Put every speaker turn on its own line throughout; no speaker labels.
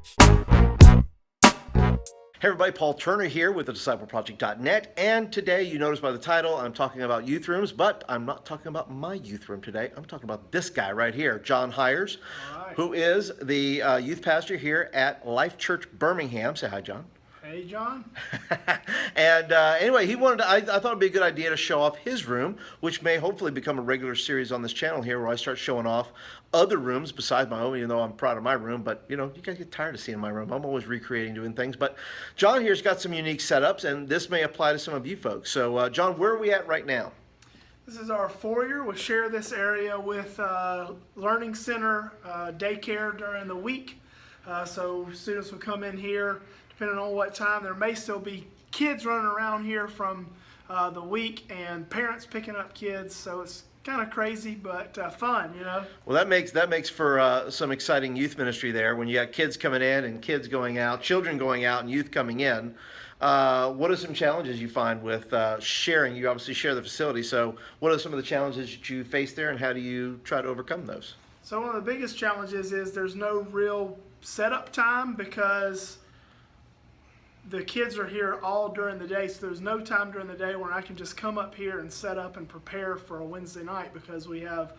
Hey everybody, Paul Turner here with thediscipleproject.net, and today, you notice by the title, I'm talking about youth rooms, but I'm not talking about my youth room today. I'm talking about this guy right here, John Hires, who is the youth pastor here at Life Church Birmingham. Say hi, John.
Hey, John.
And anyway, he wanted to, I thought it'd be a good idea to show off his room, which may hopefully become a regular series on this channel here where I start showing off other rooms besides my own, even though I'm proud of my room. But, you know, you guys get tired of seeing my room. I'm always recreating, doing things. But John here's got some unique setups, and this may apply to some of you folks. So, John, where are we at right now?
This is our foyer. We share this area with Learning Center, daycare during the week. So students will come in here, depending on what time. There may still be kids running around here from the week and parents picking up kids. So it's kind of crazy, but fun, you know.
Well, that makes for some exciting youth ministry there when you got kids coming in and kids going out, children going out and youth coming in. What are some challenges you find with sharing? You obviously share the facility, so what are some of the challenges that you face there, and how do you try to overcome those?
So one of the biggest challenges is there's no real setup time because the kids are here all during the day, so there's no time during the day where I can just come up here and set up and prepare for a Wednesday night because we have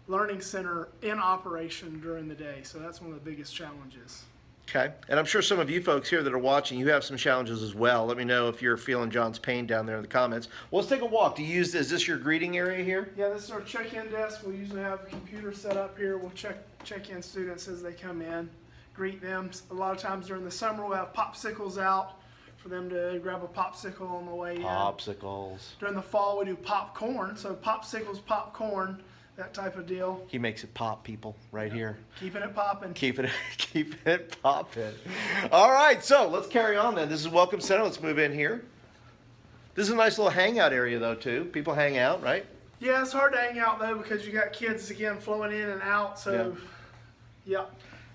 Learning Center in operation during the day. So that's one of the biggest challenges.
Okay, and I'm sure some of you folks here that are watching, you have some challenges as well. Let me know if you're feeling John's pain down there in the comments. Well, let's take a walk. Is this your greeting area here?
Yeah, this is our check-in desk. We usually have a computer set up here. We'll check in students as they come in, greet them. A lot of times during the summer we'll have popsicles out for them to grab a popsicle on the way in.
Popsicles.
During the fall we do popcorn, so popsicles, popcorn, that type of deal.
He makes it pop, people, right here.
Keeping it popping.
Keeping it popping. All right, so let's carry on then. This is Welcome Center. Let's move in here. This is a nice little hangout area though too. People hang out, right?
Yeah, it's hard to hang out though because you got kids again flowing in and out. So, yeah.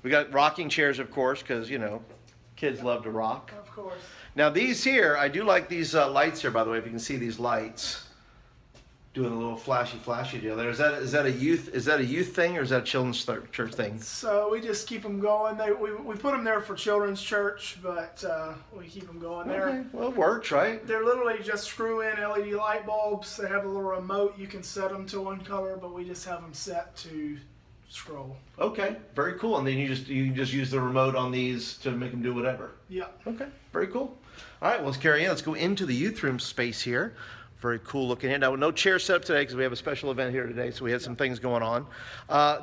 We got rocking chairs, of course, because you know, kids love to rock.
Of course.
Now these here, I do like these lights here. By the way, if you can see these lights, doing a little flashy deal there. Is that a youth thing, or is that a children's church thing?
So we just keep them going. We put them there for children's church, but we keep them going there.
Okay. Well, it works, right?
They're literally just screw in LED light bulbs. They have a little remote. You can set them to one color, but we just have them set to scroll.
Okay, very cool. And then you can just use the remote on these to make them do whatever.
Yeah.
Okay, very cool. All right, well, let's carry on. Let's go into the youth room space here. Very cool looking here. Now, no chair set up today because we have a special event here today, so we had some things going on.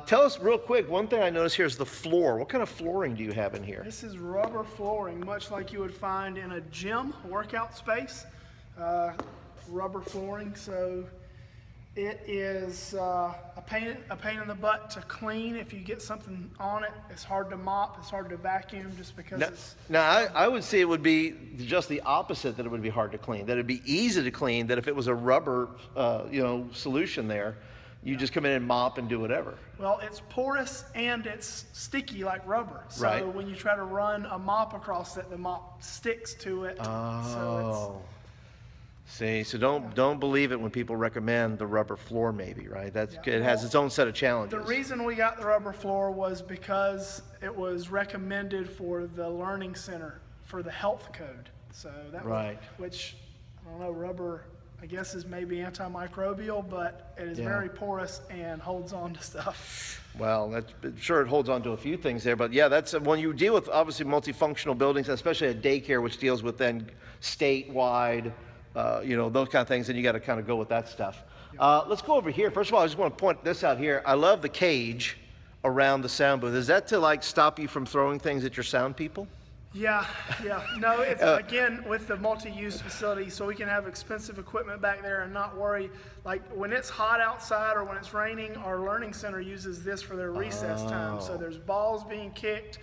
Tell us real quick, one thing I noticed here is the floor. What kind of flooring do you have in here?
This is rubber flooring, much like you would find in a gym workout space. Rubber flooring, so it is a pain in the butt to clean. If you get something on it, it's hard to mop, it's hard to vacuum just because
I would say it would be just the opposite, that it would be hard to clean. That it'd be easy to clean, that if it was a rubber solution there, you just come in and mop and do whatever.
Well, it's porous and it's sticky like rubber. So
right.
When you try to run a mop across it, the mop sticks to it.
Oh. See, so don't believe it when people recommend the rubber floor, maybe, right? It has its own set of challenges.
The reason we got the rubber floor was because it was recommended for the Learning Center for the health code. So that
right.
Which, I don't know, rubber, I guess, is maybe antimicrobial, but it is very porous and holds on to stuff.
Well, sure it holds on to a few things there, but yeah, that's when you deal with obviously multifunctional buildings, especially a daycare, which deals with then statewide. Those kind of things, and you got to kind of go with that stuff. Let's go over here. First of all, I just want to point this out here. I love the cage around the sound booth. Is that to stop you from throwing things at your sound people?
Yeah. No, it's again with the multi-use facility, so we can have expensive equipment back there and not worry. Like when it's hot outside or when it's raining, our Learning Center uses this for their recess time. So there's balls being kicked,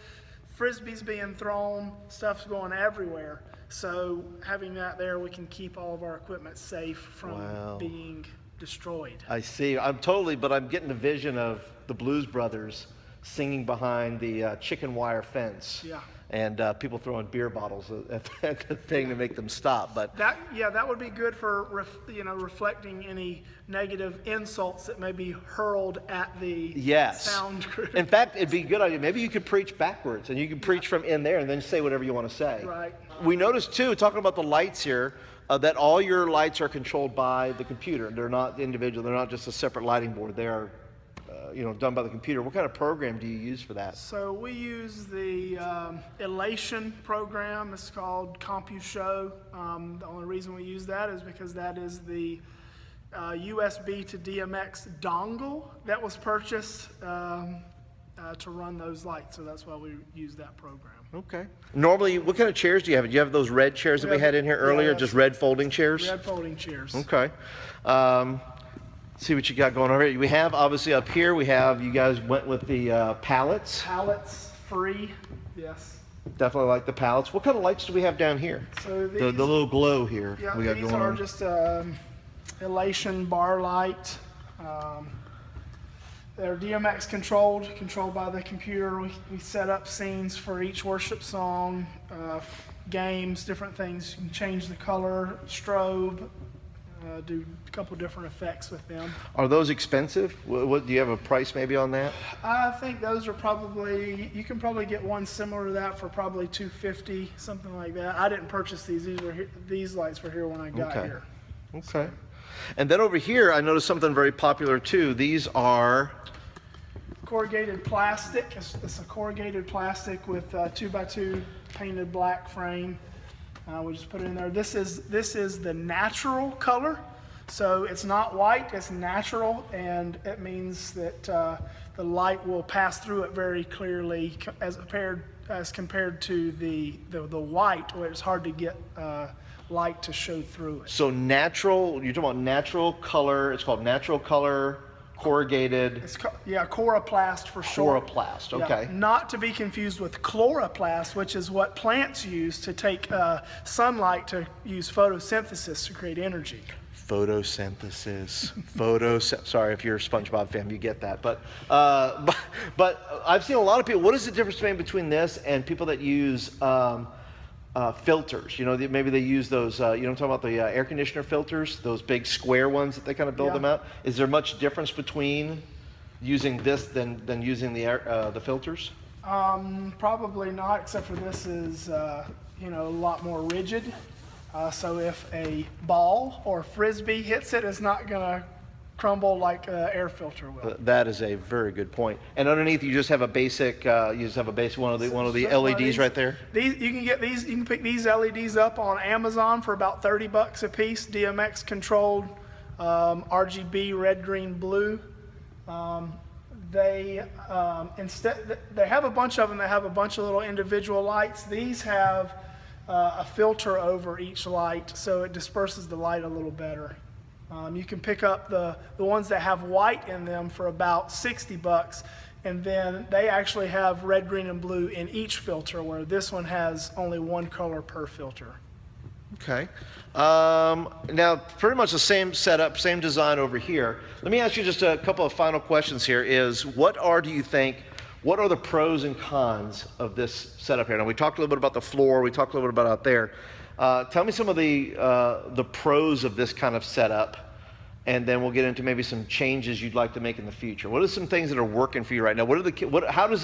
frisbees being thrown, stuff's going everywhere. So having that there, we can keep all of our equipment safe from being destroyed.
I see. But I'm getting a vision of the Blues Brothers singing behind the chicken wire fence.
Yeah.
and people throwing beer bottles at the thing to make them stop. But
that would be good for reflecting any negative insults that may be hurled at the sound crew.
In fact, it'd be a good idea. Maybe you could preach backwards, and you could preach from in there and then say whatever you want to say.
Right.
We noticed too, talking about the lights here, that all your lights are controlled by the computer. They're not individual. They're not just a separate lighting board. They are, done by the computer. What kind of program do you use for that?
So we use the Elation program. It's called CompuShow. The only reason we use that is because that is the USB to DMX dongle that was purchased to run those lights. So that's why we use that program.
Okay. Normally, what kind of chairs do you have? Do you have those red chairs that we had in here earlier? Just red folding chairs?
Red folding chairs.
Okay. See what you got going on here. We have, obviously, up here, you guys went with the pallets.
Pallets, free, yes.
Definitely like the pallets. What kind of lights do we have down here?
So these,
the little glow here we got
these
going
are
on.
just Elation bar light. They're DMX controlled by the computer. We set up scenes for each worship song, games, different things. You can change the color, strobe, do a couple different effects with them.
Are those expensive? What do you have a price maybe on that?
I think those are probably, you can probably get one similar to that for probably $250, something like that. I didn't purchase these. These lights were here when I got here.
Okay. And then over here, I noticed something very popular too. These are
corrugated plastic. It's a corrugated plastic with 2x2 painted black frame. We just put it in there. This is the natural color, so it's not white. It's natural, and it means that the light will pass through it very clearly as compared to the white, where it's hard to get light to show through it.
So natural. You're talking about natural color. It's called natural color. Corrugated.
It's Coroplast for short.
Coroplast, okay.
Yeah, not to be confused with chloroplast, which is what plants use to take sunlight to use photosynthesis to create energy.
Photosynthesis. Sorry if you're a SpongeBob fan, you get that. But I've seen a lot of people. What is the difference between this and people that use filters? Maybe they use those, I'm talking about the air conditioner filters, those big square ones that they kind of build them out. Is there much difference between using this than using the filters?
Probably not, except for this is, a lot more rigid. So if a ball or frisbee hits it, it's not going to crumble like an air filter will.
That is a very good point. And underneath, you just have a basic. One of the LEDs right there.
You can pick these LEDs up on Amazon for about $30 a piece. DMX controlled, RGB, red, green, blue. They have a bunch of them that have a bunch of little individual lights. These have a filter over each light, so it disperses the light a little better. You can pick up the ones that have white in them for about $60, and then they actually have red, green, and blue in each filter, where this one has only one color per filter.
Okay. Now, pretty much the same setup, same design over here. Let me ask you just a couple of final questions here. What are the pros and cons of this setup here? Now, we talked a little bit about the floor. We talked a little bit about out there. Tell me some of the pros of this kind of setup, and then we'll get into maybe some changes you'd like to make in the future. What are some things that are working for you right now? How does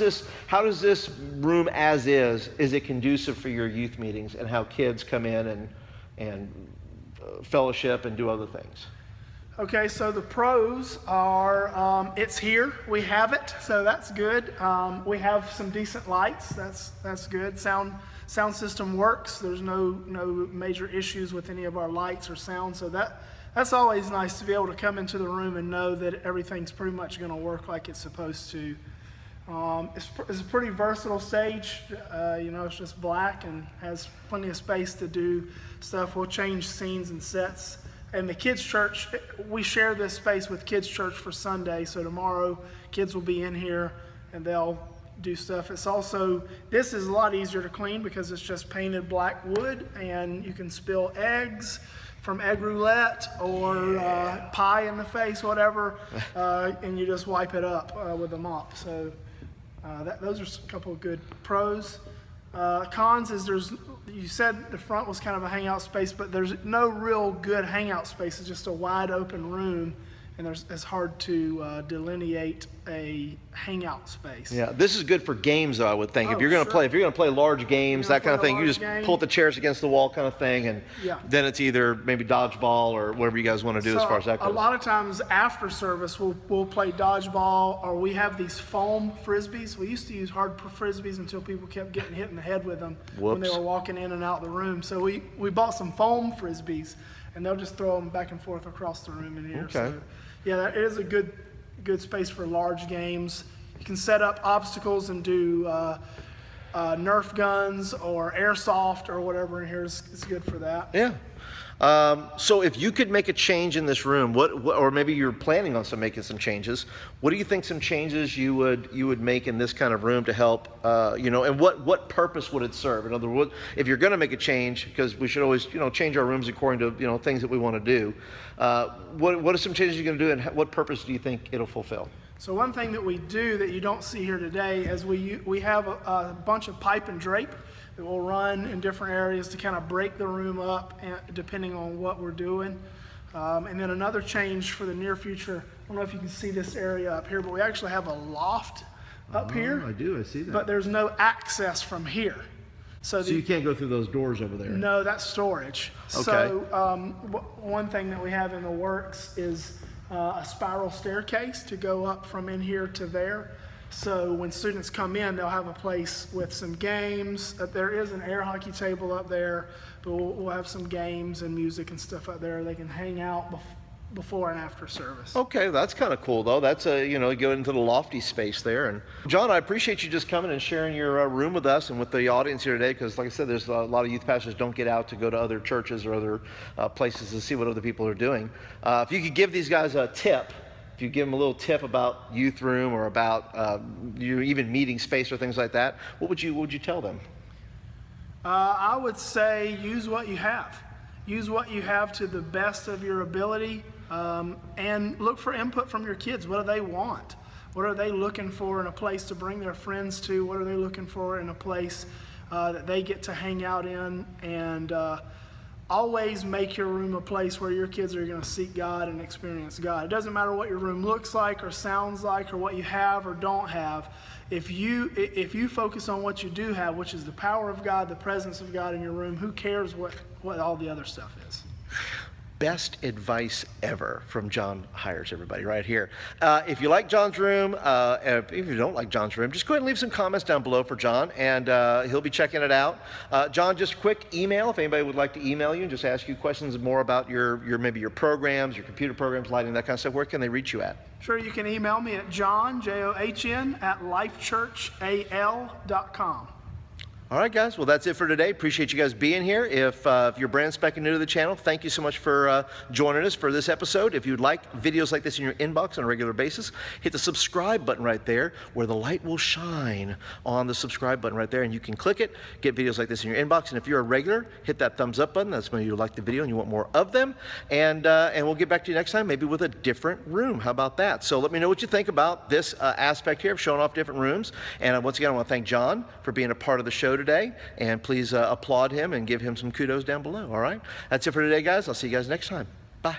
this room as is it conducive for your youth meetings and how kids come in and fellowship and do other things?
Okay, so the pros are it's here, we have it, so that's good. We have some decent lights, that's good. Sound system works. There's no major issues with any of our lights or sound, so that's always nice to be able to come into the room and know that everything's pretty much going to work like it's supposed to. It's a pretty versatile stage. It's just black and has plenty of space to do stuff. We'll change scenes and sets. And the kids' church, we share this space with kids' church for Sunday, so tomorrow kids will be in here and they'll do stuff. This is a lot easier to clean because it's just painted black wood, and you can spill eggs from egg roulette or pie in the face, whatever, and you just wipe it up with a mop. So those are a couple of good pros. Cons is you said the front was kind of a hangout space, but there's no real good hangout space. It's just a wide open room, and it's hard to delineate a hangout space.
Yeah, this is good for games, though, I would think.
Oh,
if you're going to play large games, that kind of thing, you just pull the chairs against the wall kind of thing, and then it's either maybe dodgeball or whatever you guys want to do as far as that goes.
A lot of times after service, we'll play dodgeball, or we have these foam frisbees. We used to use hard frisbees until people kept getting hit in the head with them when they were walking in and out the room. So we bought some foam frisbees, and they'll just throw them back and forth across the room in here.
Okay.
So, yeah, it is a good space for large games. You can set up obstacles and do Nerf guns or airsoft or whatever in here. It's good for that.
Yeah. So if you could make a change in this room, what or maybe you're planning on making some changes, what do you think some changes you would make in this kind of room to help, and what purpose would it serve? In other words, if you're going to make a change, because we should always, change our rooms according to, things that we want to do, what are some changes you're going to do, and what purpose do you think it'll fulfill?
So one thing that we do that you don't see here today is we have a bunch of pipe and drape that will run in different areas to kind of break the room up depending on what we're doing. And then another change for the near future, I don't know if you can see this area up here, but we actually have a loft up here.
I do, I see that.
But there's no access from here. So
you can't go through those doors over there?
No, that's storage.
Okay.
So one thing that we have in the works is a spiral staircase to go up from in here to there. So when students come in, they'll have a place with some games. There is an air hockey table up there, but we'll have some games and music and stuff up there. They can hang out before and after service.
Okay, that's kind of cool, though. That's go into the lofty space there. And John, I appreciate you just coming and sharing your room with us and with the audience here today, because like I said, there's a lot of youth pastors don't get out to go to other churches or other places to see what other people are doing. If you could give these guys a tip, if you give them a little tip about youth room or about even meeting space or things like that, what would you tell them?
I would say use what you have. Use what you have to the best of your ability, and look for input from your kids. What do they want? What are they looking for in a place to bring their friends to? What are they looking for in a place that they get to hang out in? And always make your room a place where your kids are going to seek God and experience God. It doesn't matter what your room looks like or sounds like or what you have or don't have. If you focus on what you do have, which is the power of God, the presence of God in your room, who cares what all the other stuff is?
Best advice ever from John Hires, everybody, right here. If you like John's room, if you don't like John's room, just go ahead and leave some comments down below for John, and he'll be checking it out. John, just quick email, if anybody would like to email you and just ask you questions more about your maybe your programs, your computer programs, lighting, that kind of stuff, where can they reach you at?
Sure, you can email me at John, John, @lifechurchal.com.
All right, guys. Well, that's it for today. Appreciate you guys being here. If you're brand spanking new to the channel, thank you so much for joining us for this episode. If you'd like videos like this in your inbox on a regular basis, hit the subscribe button right there where the light will shine on the subscribe button right there, and you can click it, get videos like this in your inbox. And if you're a regular, hit that thumbs up button. That's when you like the video and you want more of them. And we'll get back to you next time, maybe with a different room. How about that? So let me know what you think about this aspect here of showing off different rooms. And once again, I want to thank John for being a part of the show today, and please applaud him and give him some kudos down below. All right, that's it for today, guys. I'll see you guys next time. Bye.